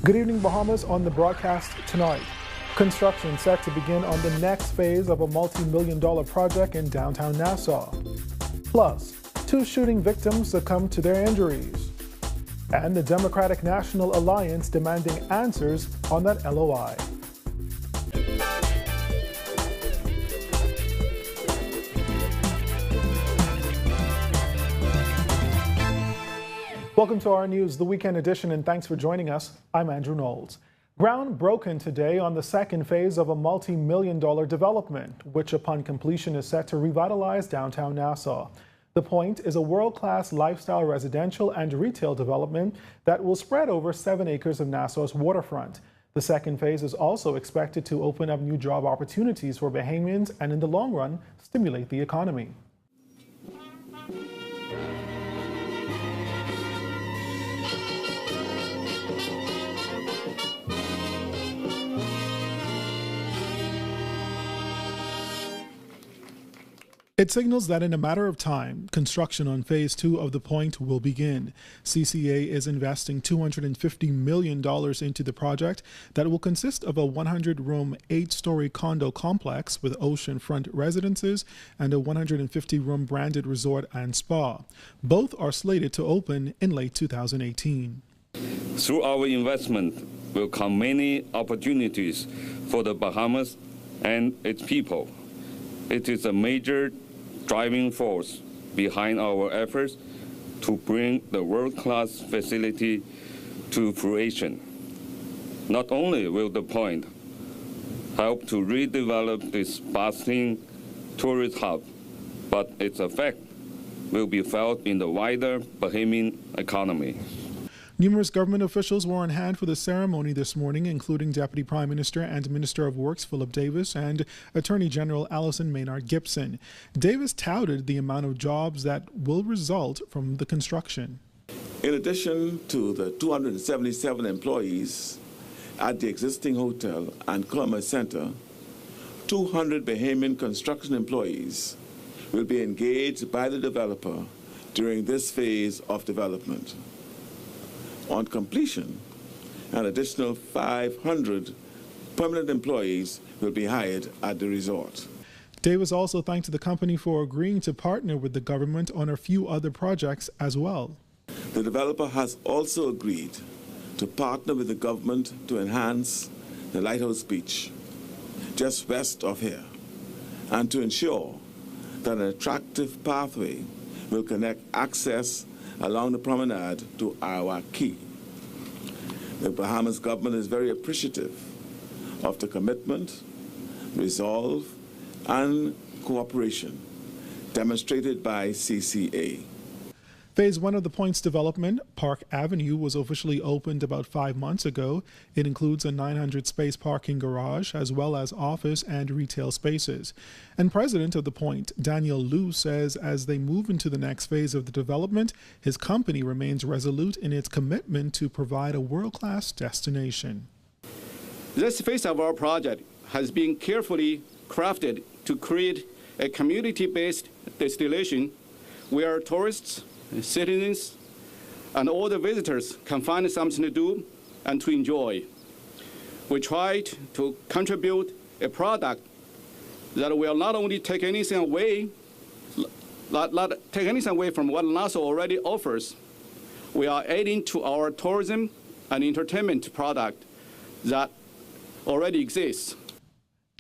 Good evening, Bahamas, on the broadcast tonight. Construction set to begin on the next phase of a multi-million-dollar project in downtown Nassau. Plus, 2 shooting victims succumbed to their injuries. And the Democratic National Alliance demanding answers on that LOI. Welcome to our news, the weekend edition, and thanks for joining us. I'm Andrew Knowles. Ground broken today on the second phase of a multi-million-dollar development, which upon completion is set to revitalize downtown Nassau. The Pointe is a world-class lifestyle residential and retail development that will spread over 7 acres of Nassau's waterfront. The second phase is also expected to open up new job opportunities for Bahamians and in the long run, stimulate the economy. It signals that in a matter of time, construction on Phase 2 of the Pointe will begin. CCA is investing $250 million into the project that will consist of a 100-room, 8-story condo complex with oceanfront residences and a 150-room branded resort and spa. Both are slated to open in late 2018. Through our investment will come many opportunities for the Bahamas and its people. It is a major driving force behind our efforts to bring the world-class facility to fruition. Not only will the Pointe help to redevelop this bustling tourist hub, but its effect will be felt in the wider Bahamian economy. Numerous government officials were on hand for the ceremony this morning, including Deputy Prime Minister and Minister of Works Philip Davis and Attorney General Alison Maynard Gibson. Davis touted the amount of jobs that will result from the construction. In addition to the 277 employees at the existing hotel and commerce center, 200 Bahamian construction employees will be engaged by the developer during this phase of development. On completion, an additional 500 permanent employees will be hired at the resort. Davis also thanked the company for agreeing to partner with the government on a few other projects as well. The developer has also agreed to partner with the government to enhance the Lighthouse Beach, just west of here, and to ensure that an attractive pathway will connect access along the promenade to our quay. The Bahamas government is very appreciative of the commitment, resolve, and cooperation demonstrated by CCA. Phase 1 of the Pointe's development, Park Avenue, was officially opened about 5 months ago. It includes a 900-space parking garage as well as office and retail spaces. And President of the Pointe, Daniel Liu, says as they move into the next phase of the development, his company remains resolute in its commitment to provide a world-class destination. This phase of our project has been carefully crafted to create a community-based destination where tourists, citizens, and all the visitors can find something to do and to enjoy. We tried to contribute a product that will not only take anything away, from what Nassau already offers. We are adding to our tourism and entertainment product that already exists.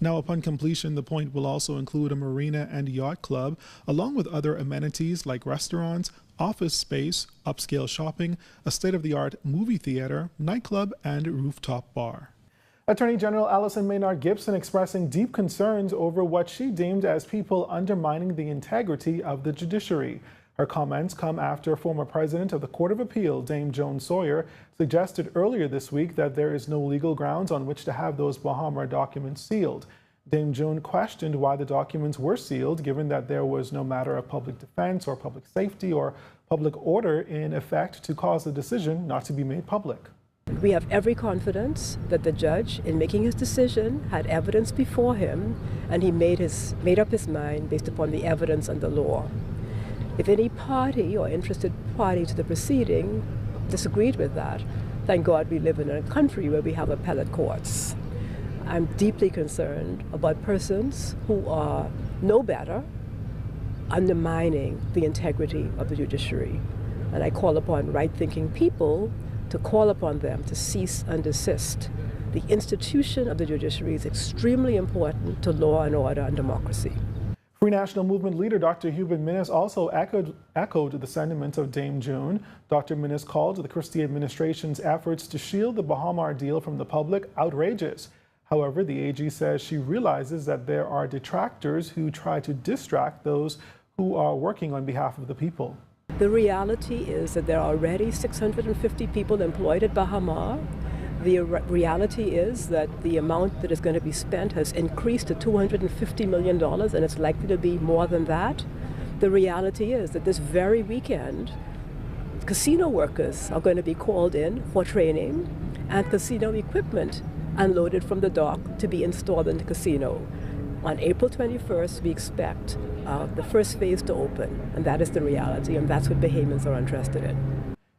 Now, upon completion, the Pointe will also include a marina and yacht club, along with other amenities like restaurants, office space, upscale shopping, a state-of-the-art movie theater, nightclub, and rooftop bar. Attorney General Alison Maynard Gibson expressing deep concerns over what she deemed as people undermining the integrity of the judiciary. Her comments come after former President of the Court of Appeal, Dame Joan Sawyer, suggested earlier this week that there is no legal grounds on which to have those Bahama documents sealed. Dame Joan questioned why the documents were sealed, given that there was no matter of public defense or public safety or public order in effect to cause the decision not to be made public. We have every confidence that the judge, in making his decision, had evidence before him, and he made up his mind based upon the evidence and the law. If any party or interested party to the proceeding disagreed with that, Thank God we live in a country where we have appellate courts. I'm deeply concerned about persons who are no better undermining the integrity of the judiciary. And I call upon right-thinking people to call upon them to cease and desist. The institution of the judiciary is extremely important to law and order and democracy. Free National Movement leader Dr. Hubert Minnis also echoed the sentiments of Dame June. Dr. Minnis called the Christie administration's efforts to shield the Bahamar deal from the public outrageous. However, the AG says she realizes that there are detractors who try to distract those who are working on behalf of the people. The reality is that there are already 650 people employed at Bahamar. The reality is that the amount that is going to be spent has increased to $250 million, and it's likely to be more than that. The reality is that this very weekend, casino workers are going to be called in for training, and casino equipment unloaded from the dock to be installed in the casino. On April 21st, we expect the first phase to open, and that is the reality, and that's what Bahamians are interested in.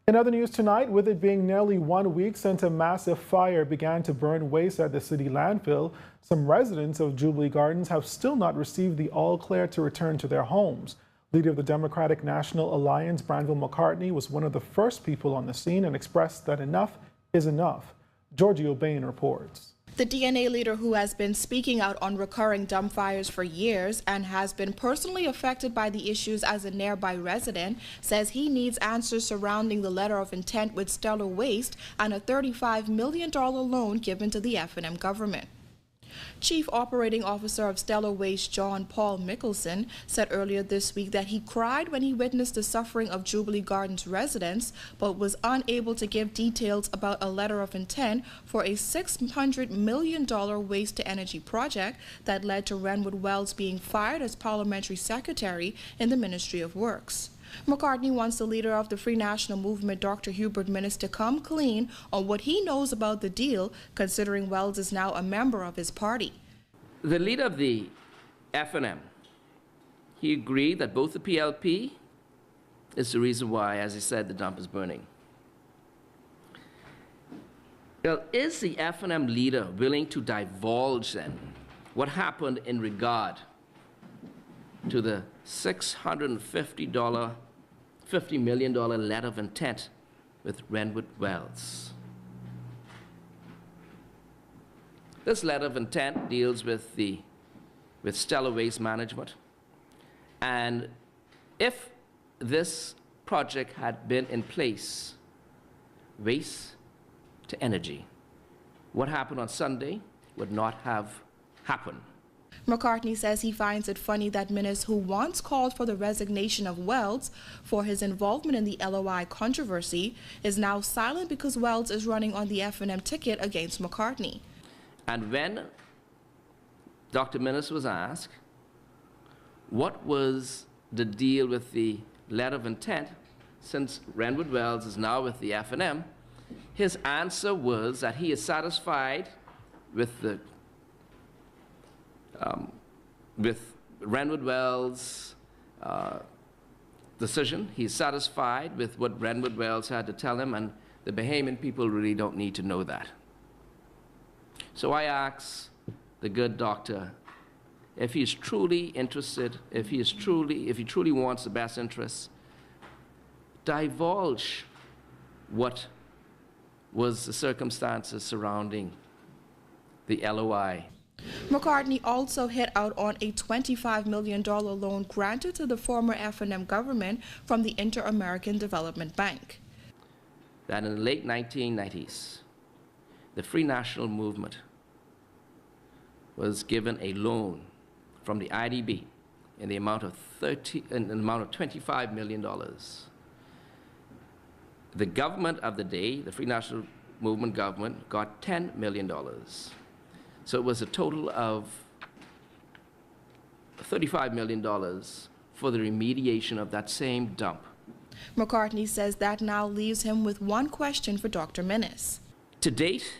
In other news tonight, with it being nearly 1 week since a massive fire began to burn waste at the city landfill, some residents of Jubilee Gardens have still not received the all clear to return to their homes. Leader of the Democratic National Alliance, Branville McCartney, was one of the first people on the scene and expressed that enough is enough. Georgie O'Bain reports. The DNA leader, who has been speaking out on recurring dump fires for years and has been personally affected by the issues as a nearby resident, says he needs answers surrounding the letter of intent with Stellar Waste and a $35 million loan given to the F&M government. Chief Operating Officer of Stellar Waste, John Paul Mickelson, said earlier this week that he cried when he witnessed the suffering of Jubilee Gardens residents, but was unable to give details about a letter of intent for a $600 million waste-to-energy project that led to Renwood Wells being fired as parliamentary secretary in the Ministry of Works. McCartney wants the leader of the Free National Movement, Dr. Hubert Minnis, to come clean on what he knows about the deal, considering Wells is now a member of his party. The leader of the F&M, he agreed that both the PLP is the reason why, as he said, the dump is burning. Well, is the F&M leader willing to divulge then what happened in regard to the $50 million letter of intent with Renwood Wells? This letter of intent deals with Stellar Waste Management, and if this project had been in place, waste to energy, what happened on Sunday would not have happened. McCartney says he finds it funny that Minnis, who once called for the resignation of Wells for his involvement in the LOI controversy, is now silent because Wells is running on the F&M ticket against McCartney. And when Dr. Minnis was asked what was the deal with the letter of intent, since Renwood Wells is now with the F&M, his answer was that he is satisfied with the with Renwood Wells' decision. He's satisfied with what Renwood Wells had to tell him, and the Bahamian people really don't need to know that. So I ask the good doctor, if he's truly interested, if he truly wants the best interests, divulge what was the circumstances surrounding the LOI. McCartney also hit out on a $25 million loan granted to the former F&M government from the Inter-American Development Bank. That in the late 1990s, the Free National Movement was given a loan from the IDB in the amount of $25 million. The government of the day, the Free National Movement government, got $10 million. So it was a total of $35 million for the remediation of that same dump. McCartney says that now leaves him with one question for Dr. Minnis. To date,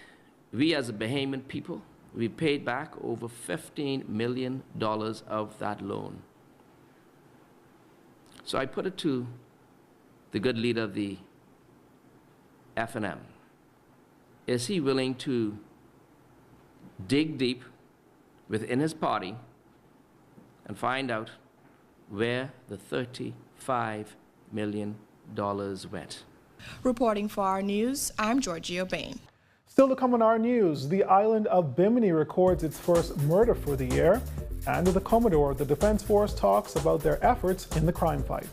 we as a Bahamian people, we paid back over $15 million of that loan. So I put it to the good leader of the F&M. is he willing to dig deep within his party and find out where the $35 million went? Reporting for our news, I'm Georgia Bain. Still to come on our news, the island of Bimini records its first murder for the year, and the Commodore, the Defense Force, talks about their efforts in the crime fight.